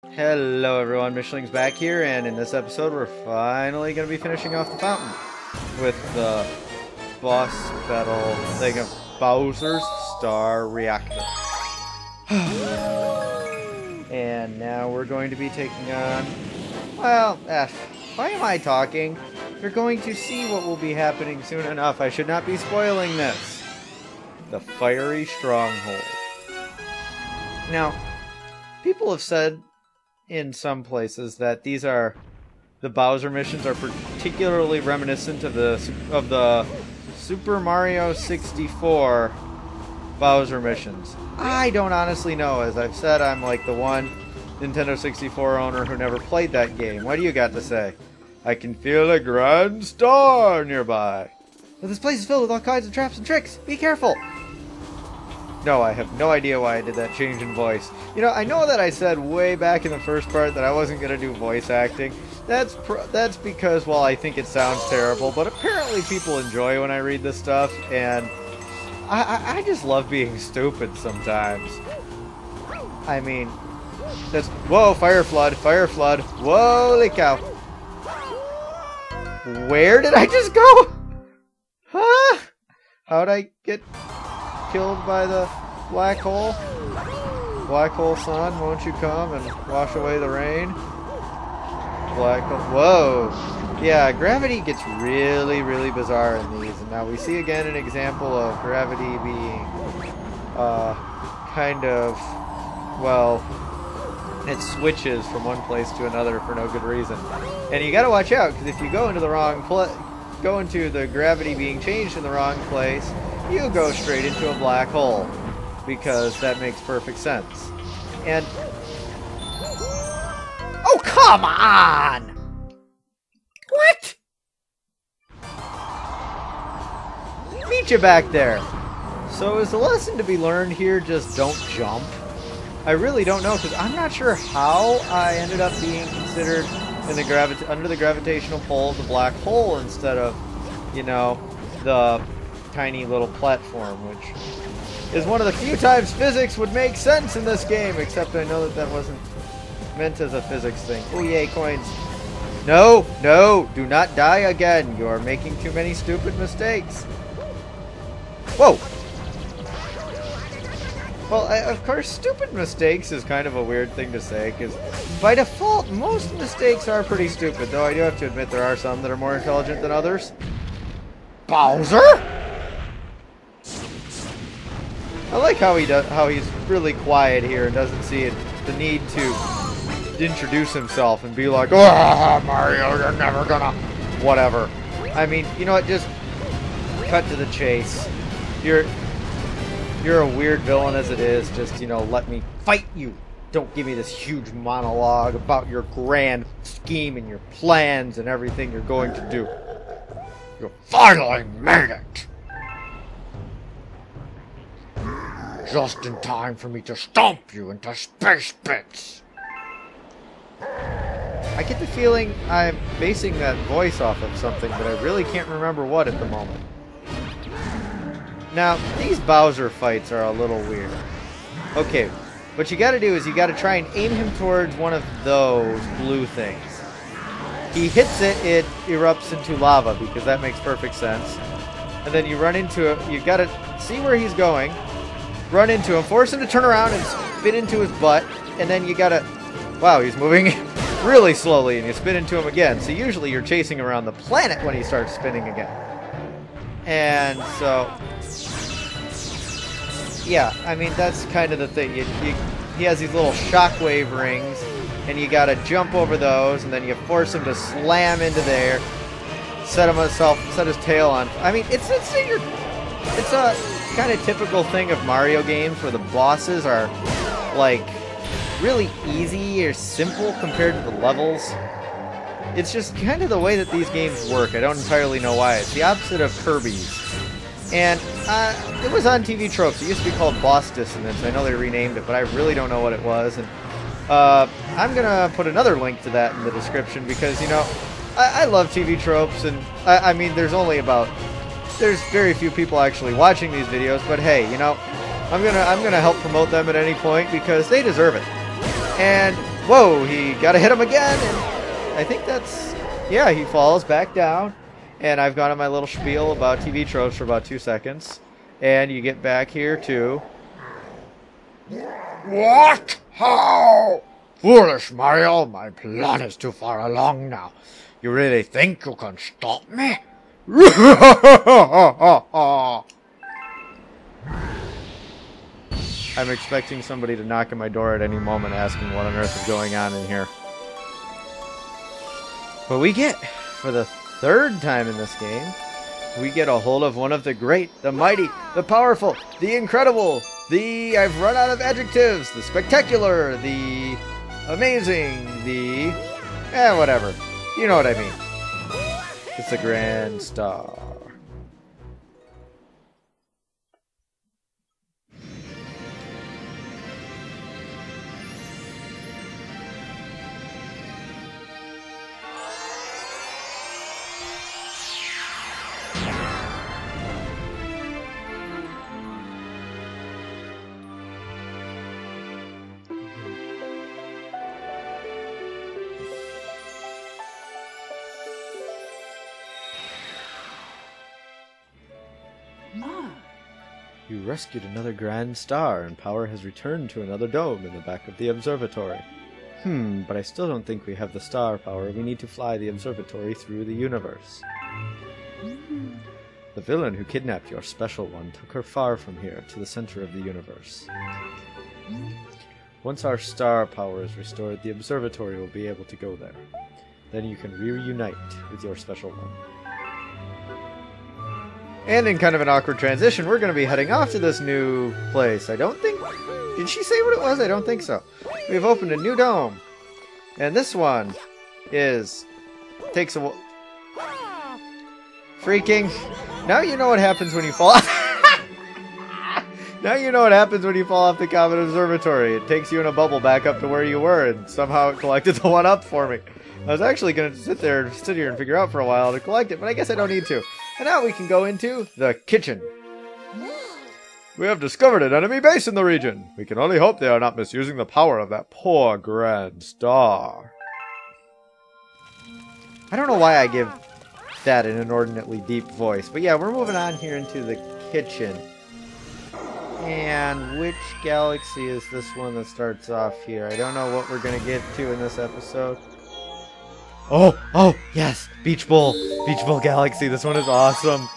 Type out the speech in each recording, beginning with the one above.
Hello everyone, Mishling's back here, and in this episode we're finally going to be finishing off the fountain with the boss battle thing of Bowser's Star Reactor. And now we're going to be taking on, well, why am I talking? You're going to see what will be happening soon enough. I should not be spoiling this. The Fiery Stronghold. Now, people have said in some places that the Bowser missions are particularly reminiscent of the Super Mario 64 Bowser missions. I don't honestly know. As I've said, I'm like the one Nintendo 64 owner who never played that game. What do you got to say? I can feel a grand star nearby. But this place is filled with all kinds of traps and tricks. Be careful. No, I have no idea why I did that change in voice. You know, I know that I said way back in the first part that I wasn't going to do voice acting. That's because, well, I think it sounds terrible, but apparently people enjoy when I read this stuff, and I just love being stupid sometimes. I mean, that's... Whoa, fire flood, fire flood. Holy cow. Where did I just go? Huh? How'd I get killed by the black hole? Black hole sun, won't you come and wash away the rain? Black hole. Whoa! Yeah, gravity gets really, really bizarre in these. And now we see again an example of gravity being kind of, well, it switches from one place to another for no good reason. And you gotta watch out, because if you go into the wrong go into the gravity being changed in the wrong place, you go straight into a black hole, because that makes perfect sense. And... oh, come on! What? Meet you back there. So is the lesson to be learned here just don't jump? I really don't know, because I'm not sure how I ended up being considered in the under the gravitational pull of the black hole instead of, you know, the tiny little platform, which is one of the few times physics would make sense in this game, except I know that that wasn't meant as a physics thing. Oh yay, coins. No, no, do not die again. You are making too many stupid mistakes. Whoa! Well, of course, stupid mistakes is kind of a weird thing to say, because by default, most mistakes are pretty stupid, though I do have to admit there are some that are more intelligent than others. Bowser? I like how he's really quiet here and doesn't see the need to introduce himself and be like, "Oh, Mario, you're never gonna..." Whatever. I mean, you know what, just cut to the chase. You're a weird villain as it is, just, you know, let me fight you. Don't give me this huge monologue about your grand scheme and your plans and everything you're going to do. You finally made it! Just in time for me to stomp you into space bits! I get the feeling I'm basing that voice off of something, but I really can't remember what at the moment. Now, these Bowser fights are a little weird. Okay, what you gotta do is you gotta try and aim him towards one of those blue things. He hits it, it erupts into lava, because that makes perfect sense. And then you run into it, you gotta see where he's going, run into him, force him to turn around and spin into his butt, and then you gotta... wow, he's moving really slowly, and you spin into him again. So usually you're chasing around the planet when he starts spinning again. And so... yeah, I mean, that's kind of the thing. He has these little shockwave rings, and you gotta jump over those, and then you force him to slam into there, set his tail on. I mean, it's a kind of typical thing of Mario games where the bosses are like really easy or simple compared to the levels. It's just kind of the way that these games work. I don't entirely know why. It's the opposite of Kirby's. And it was on TvTropes. It used to be called Boss Dissonance. I know they renamed it, but I really don't know what it was. And I'm going to put another link to that in the description because, you know, I love TvTropes. And I mean, there's very few people actually watching these videos. But hey, you know, I'm gonna help promote them at any point because they deserve it. And Whoa, he gotta hit him again, and I think that's... Yeah, he falls back down, and I've gone on my little spiel about TvTropes for about 2 seconds, and you get back here to... What? How? Foolish Mario, my plan is too far along now. You really think you can stop me? I'm expecting somebody to knock on my door at any moment asking what on earth is going on in here. But we get, for the 3rd time in this game, we get a hold of one of the great, the mighty, the powerful, the incredible, the... I've run out of adjectives, the spectacular, the amazing, the... whatever. You know what I mean. It's the Grand Star. You rescued another Grand Star, and power has returned to another dome in the back of the observatory. But I still don't think we have the star power. We need to fly the observatory through the universe. The villain who kidnapped your special one took her far from here, to the center of the universe. Once our star power is restored, the observatory will be able to go there. Then you can reunite with your special one. And in kind of an awkward transition, we're going to be heading off to this new place. I don't think... Did she say what it was? I don't think so. We've opened a new dome. And this one is... Takes a... Freaking... Now you know what happens when you fall off... Now you know what happens when you fall off the Comet Observatory. It takes you in a bubble back up to where you were, and somehow it collected the 1-up for me. I was actually going to sit here and figure out for a while to collect it, but I guess I don't need to. And now we can go into the kitchen. We have discovered an enemy base in the region. We can only hope they are not misusing the power of that poor Grand Star. I don't know why I give that an inordinately deep voice, but yeah, we're moving on here into the kitchen. And which galaxy is this one that starts off here? I don't know what we're going to get to in this episode. Oh, yes, Beach Bowl Galaxy. This one is awesome.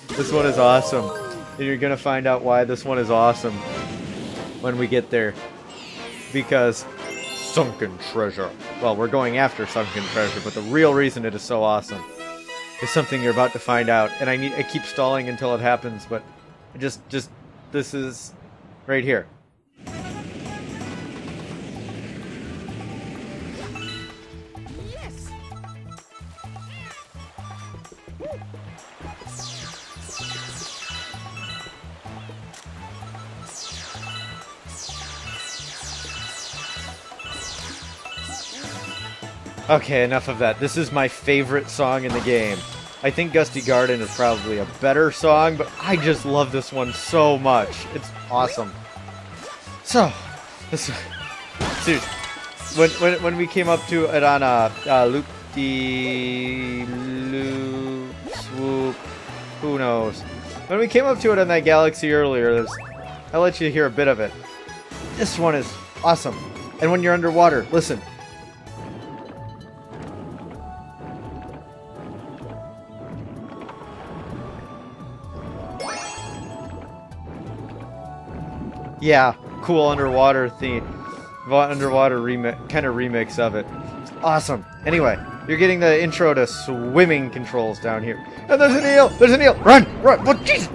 This one is awesome. And you're going to find out why this one is awesome when we get there. Because sunken treasure. Well, we're going after sunken treasure, but the real reason it is so awesome is something you're about to find out. And I keep stalling until it happens, but this is right here. Okay, enough of that. This is my favorite song in the game. I think Gusty Garden is probably a better song, but I just love this one so much. It's awesome. So, dude, when we came up to it on loop-de-loop swoop, who knows? When we came up to it on that galaxy earlier, I'll let you hear a bit of it. This one is awesome. And when you're underwater, listen. Yeah, cool underwater theme. Underwater kind of remix of it. It's awesome. Anyway, you're getting the intro to swimming controls down here. And there's an eel! There's an eel! Run! Run! What? Jeez!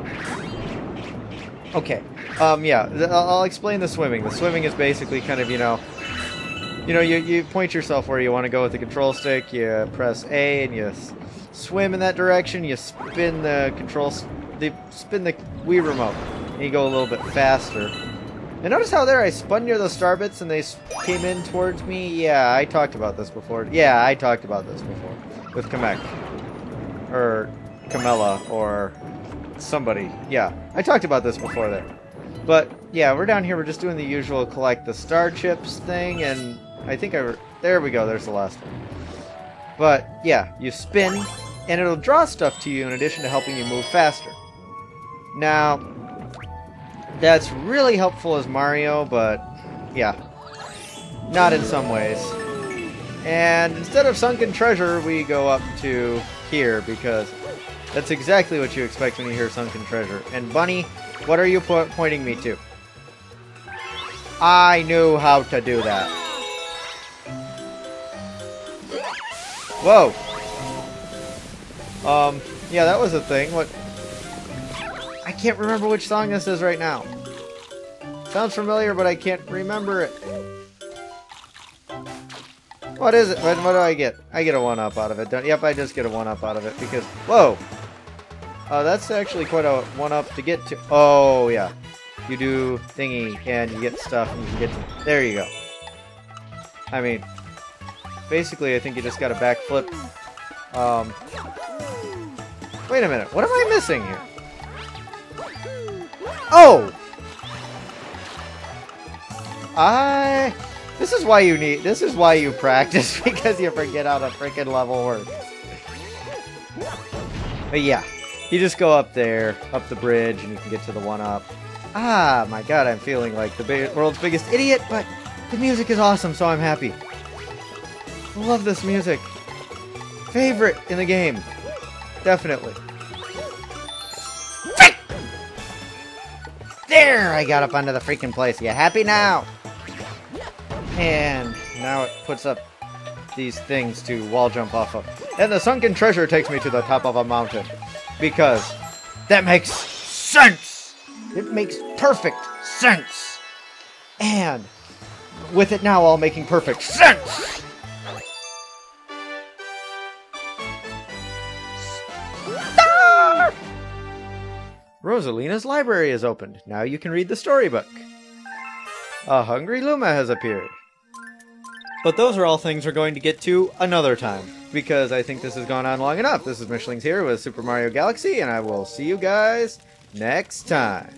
Okay. Yeah, I'll explain the swimming. The swimming is basically kind of, you point yourself where you want to go with the control stick, you press A and you swim in that direction, you spin the spin the Wii remote, and you go a little bit faster. And notice how there I spun near those star bits and they came in towards me? Yeah, I talked about this before. Yeah, I talked about this before. With Kamek. Or Camella, or somebody. Yeah, I talked about this before there. But, yeah, we're down here, we're just doing the usual collect the star chips thing, and I think there we go, there's the last one. But, yeah, you spin, and it'll draw stuff to you in addition to helping you move faster. Now, that's really helpful as Mario, but, yeah, not in some ways. And instead of sunken treasure, we go up to here, because that's exactly what you expect when you hear sunken treasure. And Bunny, what are you pointing me to? I knew how to do that. Whoa. Yeah, that was a thing. What? I can't remember which song this is right now. Sounds familiar, but I can't remember it. What is it? What do I get? I get a 1-up out of it. Yep, I just get a 1-up out of it because... Whoa! That's actually quite a 1-up to get to... Oh, yeah. You do thingy, and you get stuff, and you can get to... There you go. I mean, basically, I think you just got to backflip. Wait a minute. What am I missing here? Oh! This is why you practice, because you forget how the freaking level works. But yeah, you just go up there, up the bridge, and you can get to the 1-up. Ah, my god, I'm feeling like the world's biggest idiot, but the music is awesome, so I'm happy. I love this music. Favorite in the game. Definitely. There! I got up onto the freaking place. You happy now? And now it puts up these things to wall jump off of. And the sunken treasure takes me to the top of a mountain. Because that makes sense! It makes perfect sense! And with it now all making perfect sense! Star! Rosalina's library is opened. Now you can read the storybook. A hungry Luma has appeared. But those are all things we're going to get to another time, because I think this has gone on long enough. This is Mishlings here with Super Mario Galaxy, and I will see you guys next time.